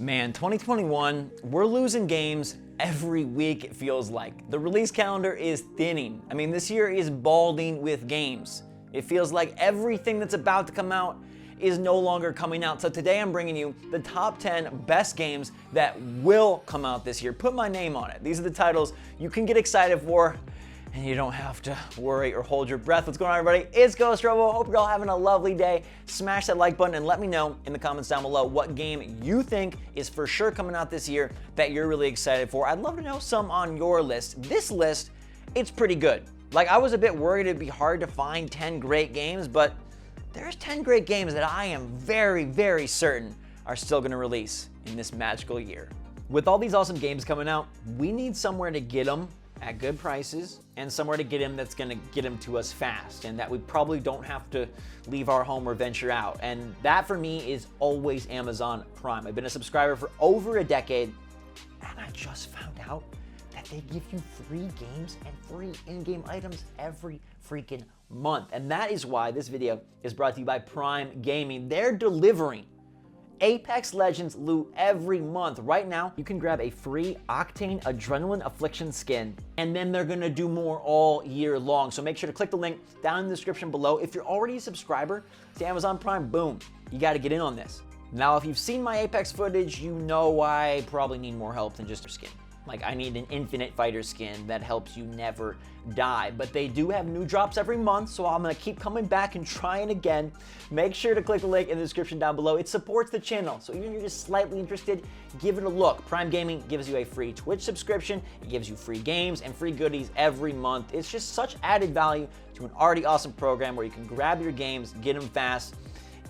Man, 2021, we're losing games every week, it feels like. The release calendar is thinning. I mean, this year is balding with games. It feels like everything that's about to come out is no longer coming out. So today I'm bringing you the top 10 best games that will come out this year. Put my name on it. These are the titles you can get excited for, and you don't have to worry or hold your breath. What's going on, everybody? It's Ghost Robo. Hope you're all having a lovely day. Smash that like button and let me know in the comments down below what game you think is for sure coming out this year that you're really excited for. I'd love to know some on your list. This list, it's pretty good. Like, I was a bit worried it'd be hard to find 10 great games, but there's 10 great games that I am very, very certain are still gonna release in this magical year. With all these awesome games coming out, we need somewhere to get them at good prices and somewhere to get them that's gonna get them to us fast and that we probably don't have to leave our home or venture out. And that for me is always Amazon Prime. I've been a subscriber for over a decade, and I just found out that they give you free games and free in-game items every freaking month. And that is why this video is brought to you by Prime Gaming. They're delivering Apex Legends loot every month. Right now, you can grab a free Octane Adrenaline Affliction skin, and then they're gonna do more all year long. So make sure to click the link down in the description below. If you're already a subscriber to Amazon Prime, boom, you gotta get in on this. Now, if you've seen my Apex footage, you know I probably need more help than just a skin. Like, I need an infinite fighter skin that helps you never die. But they do have new drops every month, so I'm gonna keep coming back and trying again. Make sure to click the link in the description down below. It supports the channel, so even if you're just slightly interested, give it a look. Prime Gaming gives you a free Twitch subscription. It gives you free games and free goodies every month. It's just such added value to an already awesome program where you can grab your games, get them fast,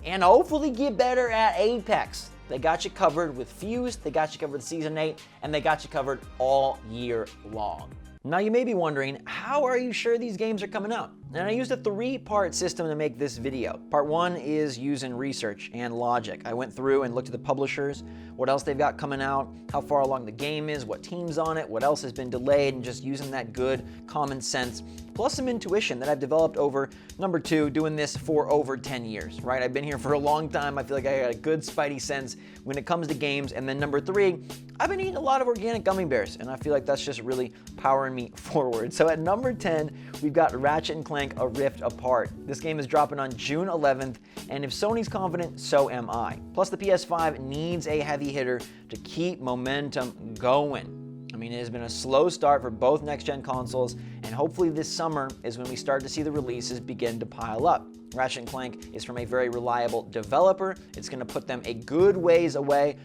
and hopefully get better at Apex. They got you covered with Fuse, they got you covered with Season 8, and they got you covered all year long. Now you may be wondering, how are you sure these games are coming out? And I used a 3-part system to make this video. Part 1 is using research and logic. I went through and looked at the publishers, what else they've got coming out, how far along the game is, what team's on it, what else has been delayed, and just using that good common sense, plus some intuition that I've developed over, number 2, doing this for over 10 years, right? I've been here for a long time. I feel like I got a good spidey sense when it comes to games. And then number 3, I've been eating a lot of organic gummy bears, and I feel like that's just really powering me forward. So at number 10, we've got Ratchet and Clank, A Rift Apart. This game is dropping on June 11th, and if Sony's confident, so am I. Plus, the PS5 needs a heavy hitter to keep momentum going. I mean, it has been a slow start for both next-gen consoles, and hopefully this summer is when we start to see the releases begin to pile up. Ratchet & Clank is from a very reliable developer. It's going to put them a good ways away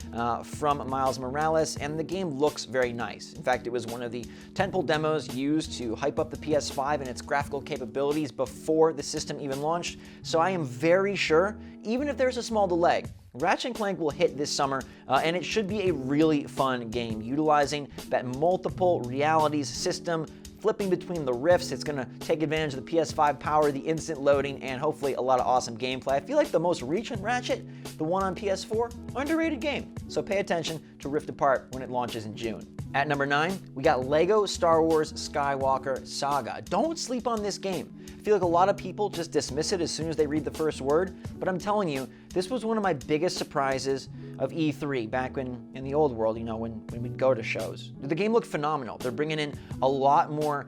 from Miles Morales, and the game looks very nice. In fact, it was one of the tentpole demos used to hype up the PS5 and its graphical capabilities before the system even launched, so I am very sure, even if there's a small delay, Ratchet & Clank will hit this summer, and it should be a really fun game, utilizing that multiple realities system, flipping between the rifts. It's going to take advantage of the PS5 power, the instant loading, and hopefully a lot of awesome gameplay. I feel like the most recent Ratchet, the one on PS4, underrated game. So pay attention to Rift Apart when it launches in June. At number 9, we got Lego Star Wars Skywalker Saga. Don't sleep on this game. I feel like a lot of people just dismiss it as soon as they read the first word, but I'm telling you, this was one of my biggest surprises of E3 back in the old world, you know, when we'd go to shows. The game looked phenomenal. They're bringing in a lot more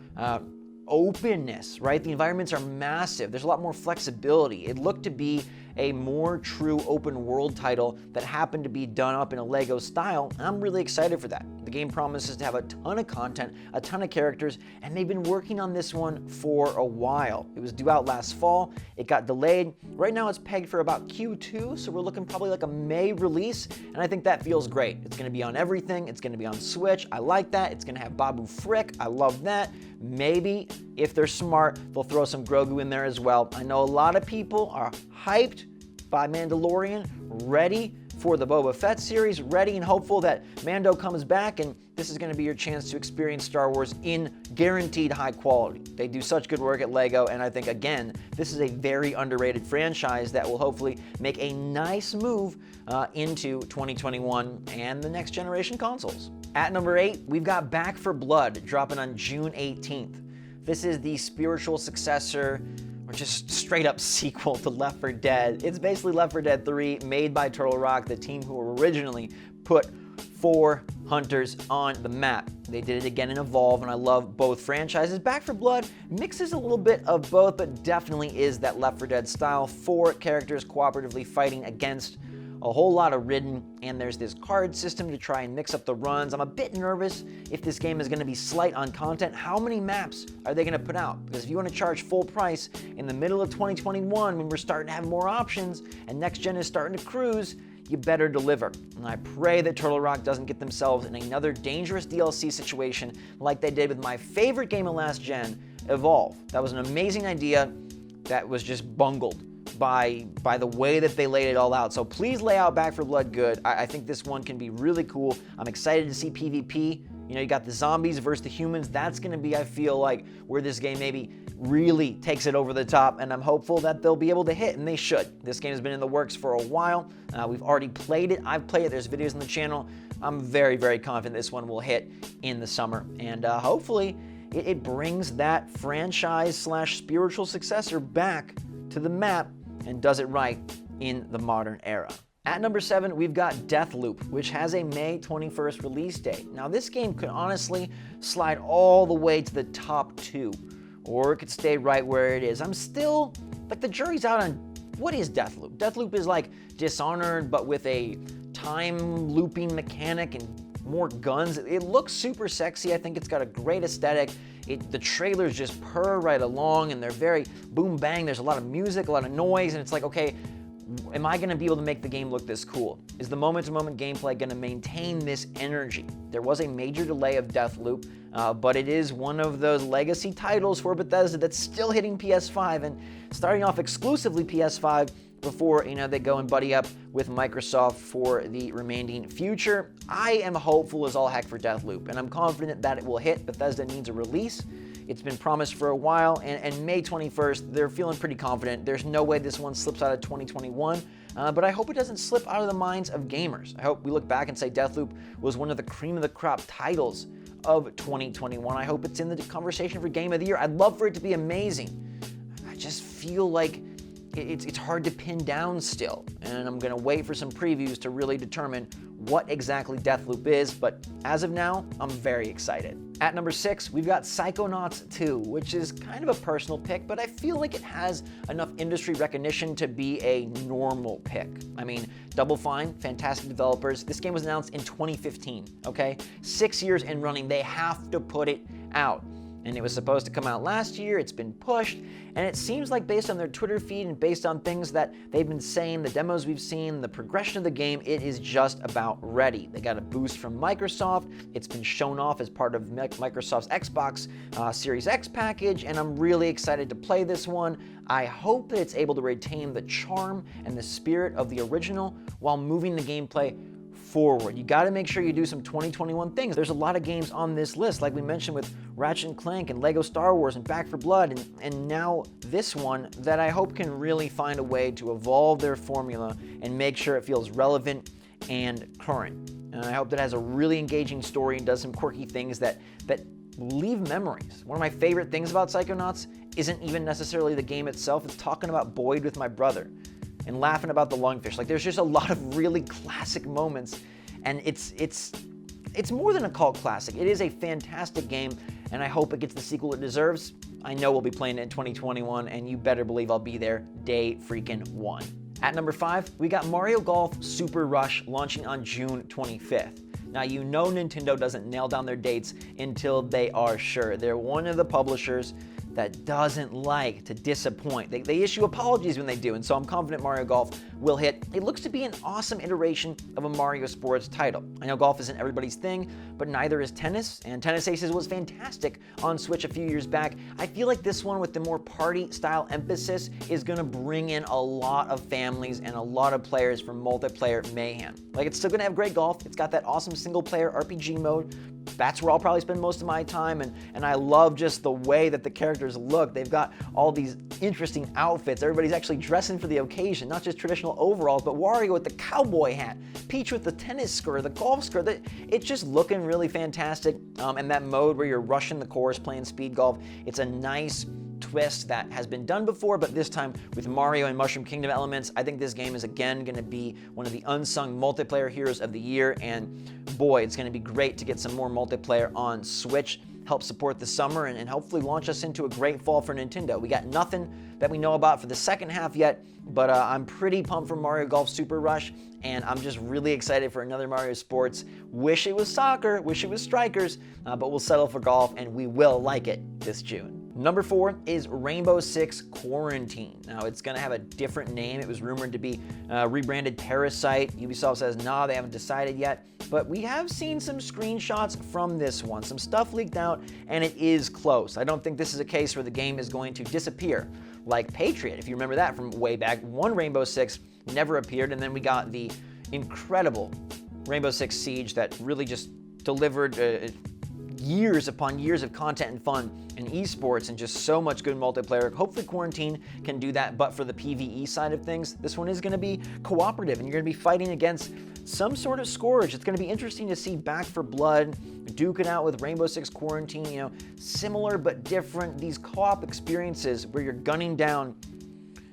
openness, right? The environments are massive. There's a lot more flexibility. It looked to be a more true open world title that happened to be done up in a Lego style. I'm really excited for that. The game promises to have a ton of content, a ton of characters, and they've been working on this one for a while. It was due out last fall. It got delayed. Right now it's pegged for about Q2, so we're looking probably like a May release, and I think that feels great. It's gonna be on everything. It's gonna be on Switch. I like that. It's gonna have Babu Frick. I love that. Maybe, if they're smart, they'll throw some Grogu in there as well. I know a lot of people are hyped by Mandalorian, ready for the Boba Fett series, ready and hopeful that Mando comes back, and this is going to be your chance to experience Star Wars in guaranteed high quality. They do such good work at Lego, and I think, again, this is a very underrated franchise that will hopefully make a nice move into 2021 and the next generation consoles. At number 8, we've got Back 4 Blood, dropping on June 18th. This is the spiritual successor, or just straight up sequel to Left 4 Dead. It's basically Left 4 Dead 3, made by Turtle Rock, the team who originally put 4 hunters on the map. They did it again in Evolve, and I love both franchises. Back 4 Blood mixes a little bit of both, but definitely is that Left 4 Dead style. 4 characters cooperatively fighting against a whole lot of Ridden, and there's this card system to try and mix up the runs. I'm a bit nervous if this game is going to be slight on content. How many maps are they going to put out? Because if you want to charge full price in the middle of 2021 when we're starting to have more options and next gen is starting to cruise, you better deliver. And I pray that Turtle Rock doesn't get themselves in another dangerous DLC situation like they did with my favorite game of last gen, Evolve. That was an amazing idea that was just bungled by the way that they laid it all out. So please lay out Back 4 Blood good. I think this one can be really cool. I'm excited to see PvP. You know, you got the zombies versus the humans. That's going to be, I feel like, where this game maybe really takes it over the top, and I'm hopeful that they'll be able to hit, and they should. This game has been in the works for a while. We've already played it. I've played it. There's videos on the channel. I'm very, very confident this one will hit in the summer, and hopefully it brings that franchise/spiritual successor back to the map and does it right in the modern era. At number 7, we've got Deathloop, which has a May 21st release date. Now, this game could honestly slide all the way to the top 2, or it could stay right where it is. I'm still, like, the jury's out on what is Deathloop. Deathloop is like Dishonored, but with a time looping mechanic and more guns. It looks super sexy. I think it's got a great aesthetic. The trailers just purr right along, and they're very boom bang. There's a lot of music, a lot of noise, and it's like, okay, am I going to be able to make the game look this cool? Is the moment-to-moment gameplay going to maintain this energy? There was a major delay of Deathloop, but it is one of those legacy titles for Bethesda that's still hitting PS5 and starting off exclusively PS5 before, you know, they go and buddy up with Microsoft for the remaining future. I am hopeful as all heck for Deathloop, and I'm confident that it will hit. Bethesda needs a release. It's been promised for a while, and May 21st, they're feeling pretty confident. There's no way this one slips out of 2021, but I hope it doesn't slip out of the minds of gamers. I hope we look back and say Deathloop was one of the cream of the crop titles of 2021. I hope it's in the conversation for Game of the Year. I'd love for it to be amazing. I just feel like it's hard to pin down still, and I'm going to wait for some previews to really determine what exactly Deathloop is, but as of now, I'm very excited. At number 6, we've got Psychonauts 2, which is kind of a personal pick, but I feel like it has enough industry recognition to be a normal pick. I mean, Double Fine, fantastic developers. This game was announced in 2015, okay? 6 years in running, they have to put it out. And it was supposed to come out last year. It's been pushed, and it seems like based on their Twitter feed and based on things that they've been saying, the demos we've seen, the progression of the game, it is just about ready. They got a boost from Microsoft. It's been shown off as part of Microsoft's Xbox Series X package, and I'm really excited to play this one. I hope that it's able to retain the charm and the spirit of the original while moving the gameplay forward. You got to make sure you do some 2021 things. There's a lot of games on this list, like we mentioned with Ratchet and Clank and Lego Star Wars and Back 4 Blood, and now this one that I hope can really find a way to evolve their formula and make sure it feels relevant and current. And I hope that it has a really engaging story and does some quirky things that leave memories. One of my favorite things about Psychonauts isn't even necessarily the game itself. It's talking about Boyd with my brother and laughing about the lungfish. Like, there's just a lot of really classic moments, and it's more than a cult classic. It is a fantastic game, and I hope it gets the sequel it deserves. I know we'll be playing it in 2021, and you better believe I'll be there day freaking one. At number 5, we got Mario Golf Super Rush launching on June 25th. Now, you know Nintendo doesn't nail down their dates until they are sure. They're one of the publishers that doesn't like to disappoint. They issue apologies when they do, and so I'm confident Mario Golf will hit. It looks to be an awesome iteration of a Mario Sports title. I know golf isn't everybody's thing, but neither is tennis, and Tennis Aces was fantastic on Switch a few years back. I feel like this one with the more party-style emphasis is gonna bring in a lot of families and a lot of players for multiplayer mayhem. Like, it's still gonna have great golf. It's got that awesome single-player RPG mode. That's where I'll probably spend most of my time, and I love just the way that the characters look. They've got all these interesting outfits. Everybody's actually dressing for the occasion, not just traditional overalls, but Wario with the cowboy hat, Peach with the tennis skirt, the golf skirt. It's just looking really fantastic, and that mode where you're rushing the course, playing speed golf, it's a nice twist that has been done before, but this time with Mario and Mushroom Kingdom elements. I think this game is again going to be one of the unsung multiplayer heroes of the year, and boy, it's going to be great to get some more multiplayer on Switch, help support the summer, and hopefully launch us into a great fall for Nintendo. We got nothing that we know about for the second half yet, but I'm pretty pumped for Mario Golf Super Rush, and I'm just really excited for another Mario Sports. Wish it was soccer, wish it was strikers, but we'll settle for golf, and we will like it this June. Number 4 is Rainbow Six Quarantine. Now, it's going to have a different name. It was rumored to be rebranded Parasite. Ubisoft says, nah, they haven't decided yet. But we have seen some screenshots from this one. Some stuff leaked out, and it is close. I don't think this is a case where the game is going to disappear like Patriot. If you remember that from way back, one Rainbow Six never appeared, and then we got the incredible Rainbow Six Siege that really just delivered years upon years of content and fun and esports and just so much good multiplayer. Hopefully Quarantine can do that, but for the PvE side of things, this one is going to be cooperative, and you're going to be fighting against some sort of scourge. It's going to be interesting to see Back 4 Blood duke it out with Rainbow Six Quarantine, you know, similar but different, these co-op experiences where you're gunning down,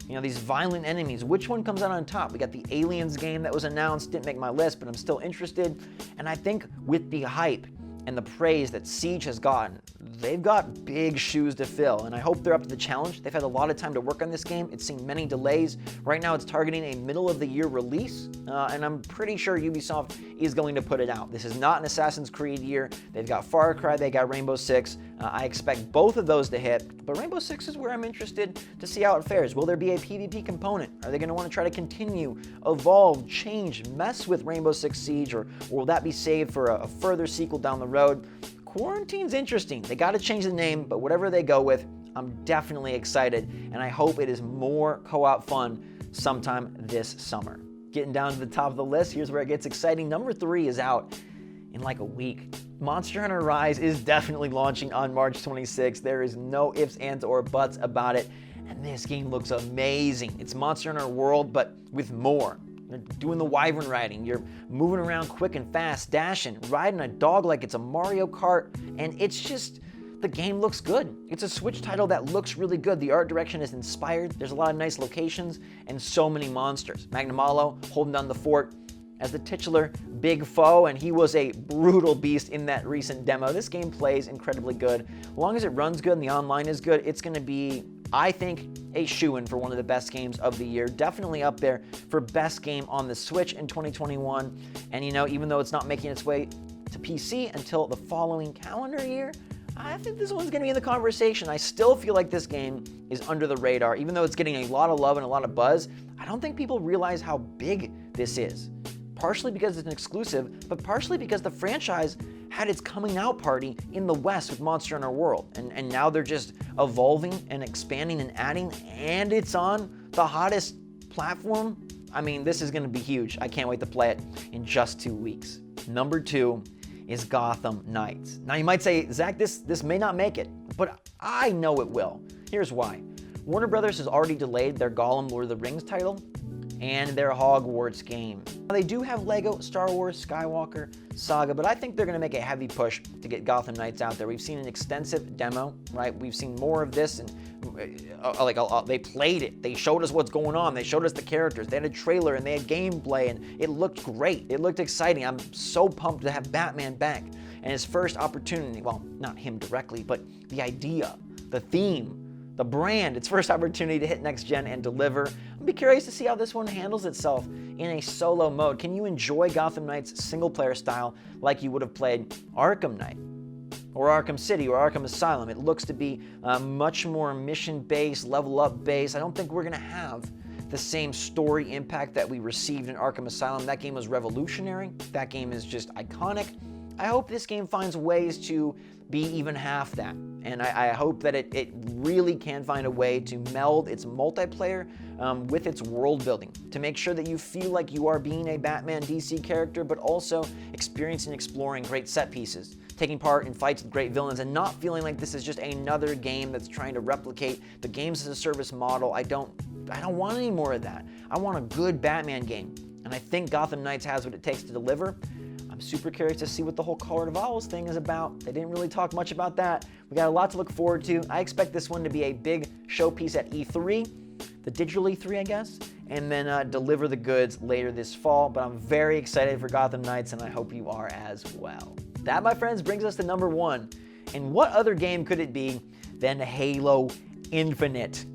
you know, these violent enemies. Which one comes out on top? We got the Aliens game that was announced, didn't make my list, but I'm still interested. And I think with the hype and the praise that Siege has gotten, they've got big shoes to fill, and I hope they're up to the challenge. They've had a lot of time to work on this game. It's seen many delays. Right now it's targeting a middle-of-the-year release, and I'm pretty sure Ubisoft is going to put it out. This is not an Assassin's Creed year. They've got Far Cry, they got Rainbow Six. I expect both of those to hit, but Rainbow Six is where I'm interested to see how it fares. Will there be a PvP component? Are they going to want to try to continue, evolve, change, mess with Rainbow Six Siege, or will that be saved for a further sequel down the road? Quarantine's interesting. They got to change the name, but whatever they go with, I'm definitely excited, and I hope it is more co-op fun sometime this summer. Getting down to the top of the list, here's where it gets exciting. Number 3 is out in like a week. Monster Hunter Rise is definitely launching on March 26th. There is no ifs, ands, or buts about it, and this game looks amazing. It's Monster Hunter World, but with more. You're doing the wyvern riding, you're moving around quick and fast, dashing, riding a dog like it's a Mario Kart, and it's just, the game looks good. It's a Switch title that looks really good. The art direction is inspired, there's a lot of nice locations, and so many monsters. Magnamalo holding down the fort as the titular big foe, and he was a brutal beast in that recent demo. This game plays incredibly good. As long as it runs good and the online is good, it's going to be, I think, a shoo-in for one of the best games of the year. Definitely up there for best game on the Switch in 2021. And you know, even though it's not making its way to PC until the following calendar year, I think this one's going to be in the conversation. I still feel like this game is under the radar. Even though it's getting a lot of love and a lot of buzz, I don't think people realize how big this is. Partially because it's an exclusive, but partially because the franchise had its coming out party in the West with Monster Hunter World. And now they're just evolving and expanding and adding, and it's on the hottest platform. I mean, this is going to be huge. I can't wait to play it in just 2 weeks. Number 2 is Gotham Knights. Now you might say, Zach, this may not make it, but I know it will. Here's why. Warner Brothers has already delayed their Gollum Lord of the Rings title and their Hogwarts game. They do have Lego, Star Wars, Skywalker, Saga, but I think they're going to make a heavy push to get Gotham Knights out there. We've seen an extensive demo, right? We've seen more of this, and they played it. They showed us what's going on. They showed us the characters. They had a trailer, and they had gameplay, and it looked great. It looked exciting. I'm so pumped to have Batman back. And his first opportunity, well, not him directly, but the idea, the theme, the brand, its first opportunity to hit next gen and deliver. I'll be curious to see how this one handles itself in a solo mode. Can you enjoy Gotham Knights single player style like you would have played Arkham Knight or Arkham City or Arkham Asylum? It looks to be much more mission based, level up based. I don't think we're gonna have the same story impact that we received in Arkham Asylum. That game was revolutionary. That game is just iconic. I hope this game finds ways to be even half that. And I hope that it really can find a way to meld its multiplayer with its world building, to make sure that you feel like you are being a Batman DC character, but also experiencing and exploring great set pieces, taking part in fights with great villains, and not feeling like this is just another game that's trying to replicate the games as a service model. I don't want any more of that. I want a good Batman game. And I think Gotham Knights has what it takes to deliver. I'm super curious to see what the whole Call of Owls thing is about. They didn't really talk much about that. We got a lot to look forward to. I expect this one to be a big showpiece at E3, the digital E3, I guess, and then deliver the goods later this fall. But I'm very excited for Gotham Knights, and I hope you are as well. That, my friends, brings us to number 1. And what other game could it be than Halo Infinite?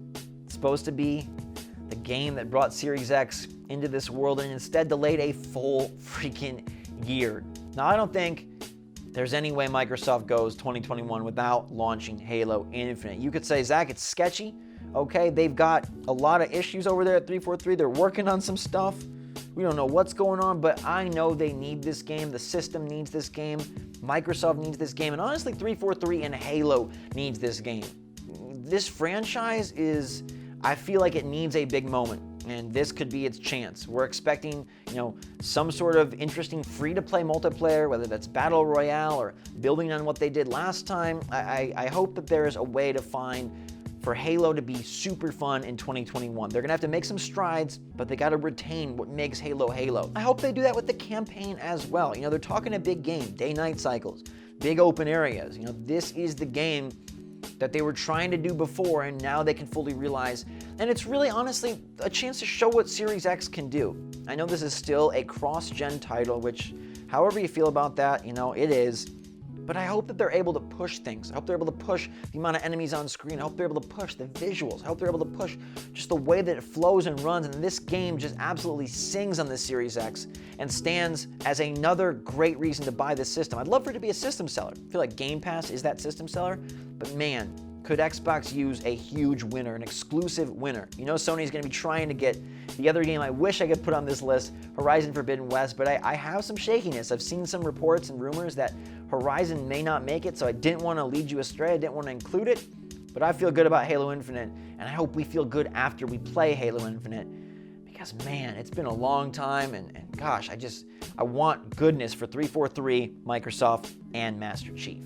It's supposed to be the game that brought Series X into this world and instead delayed a full freaking year. Now, I don't think there's any way Microsoft goes 2021 without launching Halo Infinite. You could say, Zach, it's sketchy. Okay, they've got a lot of issues over there at 343. They're working on some stuff. We don't know what's going on, but I know they need this game. The system needs this game. Microsoft needs this game. And honestly, 343 and Halo needs this game. This franchise is, I feel like it needs a big moment. And this could be its chance. We're expecting, some sort of interesting free-to-play multiplayer, whether that's Battle Royale or building on what they did last time. I hope that there's a way to find for Halo to be super fun in 2021. They're gonna have to make some strides, but they gotta retain what makes Halo Halo. I hope they do that with the campaign as well. They're talking a big game, day-night cycles, big open areas. This is the game that they were trying to do before, and now they can fully realize. And it's really, honestly, a chance to show what Series X can do. I know this is still a cross-gen title, which, however you feel about that, it is. But I hope that they're able to push things. I hope they're able to push the amount of enemies on screen. I hope they're able to push the visuals. I hope they're able to push just the way that it flows and runs. And this game just absolutely sings on the Series X and stands as another great reason to buy this system. I'd love for it to be a system seller. I feel like Game Pass is that system seller. But man, could Xbox use a huge winner, an exclusive winner? Sony's going to be trying to get the other game I wish I could put on this list, Horizon Forbidden West, but I have some shakiness. I've seen some reports and rumors that Horizon may not make it, so I didn't want to lead you astray. I didn't want to include it, but I feel good about Halo Infinite, and I hope we feel good after we play Halo Infinite, because man, it's been a long time, and gosh, I want goodness for 343, Microsoft, and Master Chief.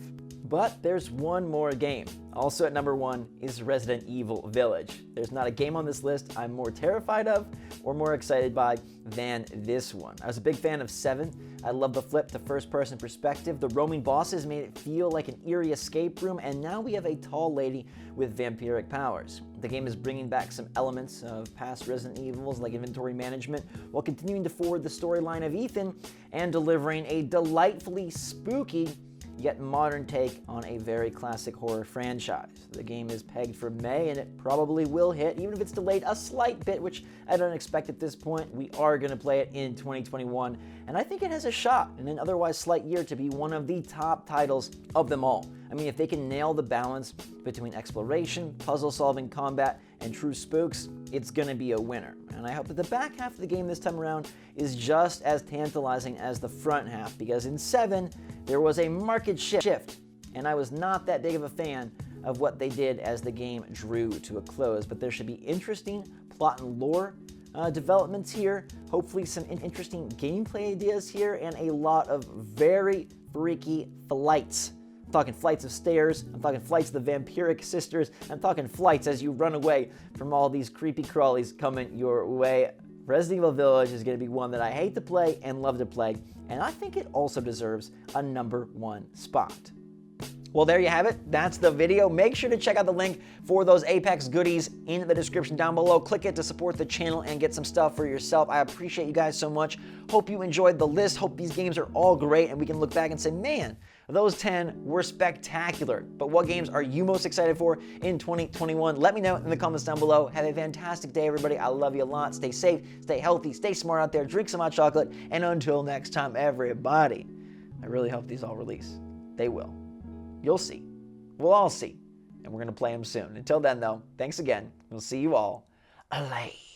But there's one more game. Also at number 1 is Resident Evil Village. There's not a game on this list I'm more terrified of or more excited by than this one. I was a big fan of 7. I love the flip to first-person perspective. The roaming bosses made it feel like an eerie escape room, and now we have a tall lady with vampiric powers. The game is bringing back some elements of past Resident Evils like inventory management while continuing to forward the storyline of Ethan and delivering a delightfully spooky yet modern take on a very classic horror franchise. The game is pegged for May, and it probably will hit, even if it's delayed a slight bit, which I don't expect at this point. We are going to play it in 2021, and I think it has a shot in an otherwise slight year to be one of the top titles of them all. I mean, if they can nail the balance between exploration, puzzle-solving, combat, and true spooks, it's going to be a winner. And I hope that the back half of the game this time around is just as tantalizing as the front half, because in 7, there was a market shift, and I was not that big of a fan of what they did as the game drew to a close. But there should be interesting plot and lore developments here, hopefully some interesting gameplay ideas here, and a lot of very freaky flights. I'm talking flights of stairs, I'm talking flights of the vampiric sisters, I'm talking flights as you run away from all these creepy crawlies coming your way. Resident Evil Village is going to be one that I hate to play and love to play, and I think it also deserves a number 1 spot. Well, there you have it. That's the video. Make sure to check out the link for those Apex goodies in the description down below. Click it to support the channel and get some stuff for yourself. I appreciate you guys so much. Hope you enjoyed the list. Hope these games are all great, and we can look back and say, man, those 10 were spectacular. But what games are you most excited for in 2021? Let me know in the comments down below. Have a fantastic day, everybody. I love you a lot. Stay safe, stay healthy, stay smart out there, drink some hot chocolate, and until next time, everybody, I really hope these all release. They will. You'll see. We'll all see. And we're going to play them soon. Until then, though, thanks again. We'll see you all later.